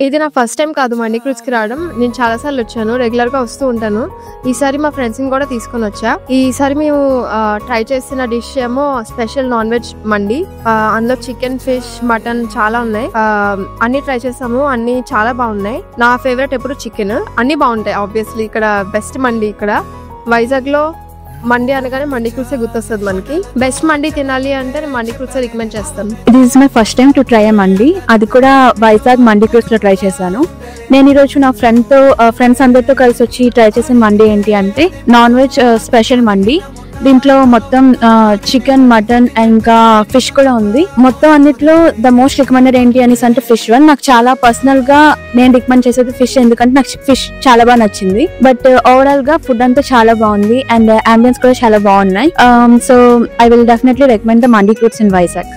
ఇది నా first time కాదు మండి క్రూజ్ కి రావడం. నేను చాలా సార్లు వచ్చాను, రెగ్యులర్ గా వస్తూ ఉంటాను. ఈసారి మా ఫ్రెండ్స్ ని కూడా తీసుకొని వచ్చా. ఈసారి మేము ట్రై చేసిన డిష్ ఏమో స్పెషల్ నాన్ వెజ్ మండి. అందులో చికెన్, ఫిష్, మటన్ చాలా ఉన్నాయి. అన్ని ట్రై చేసాము, అన్ని చాలా బాగున్నాయి. నా ఫేవరెట్ ఎప్పుడు చికెన్. అన్ని బాగుంటాయి. ఆబ్వియస్లీ ఇక్కడ బెస్ట్ మండి. ఇక్కడ వైజాగ్ లో మండి అనగానే మండి క్రూజ్ గుర్తొస్తుంది మనకి. బెస్ట్ మండి తినాలి అంటే నేను మండి క్రూజ్ రికమెండ్ చేస్తాను. This is my first time to try mandi. అది కూడా వైజాగ్ మండి క్రూజ్ లో ట్రై చేశాను. నేను ఈరోజు నా ఫ్రెండ్స్ అందరితో కలిసి వచ్చి ట్రై చేసిన మండి ఏంటి అంటే నాన్ వెజ్ స్పెషల్ మండి. దీంట్లో మొత్తం చికెన్, మటన్ ఇంకా ఫిష్ కూడా ఉంది. మొత్తం అన్నిట్లో ద మోస్ట్ రికమెండెడ్ ఏంటి అనేసి అంటే ఫిష్ వన్. నాకు చాలా పర్సనల్ గా నేను రికమెండ్ చేసేది ఫిష్, ఎందుకంటే నాకు ఫిష్ చాలా బాగా నచ్చింది. బట్ ఓవరాల్ గా ఫుడ్ అంతా చాలా బాగుంది అండ్ అంబియన్స్ కూడా చాలా బాగున్నాయి. So I will definitely recommend the mandi cruise in Vizag.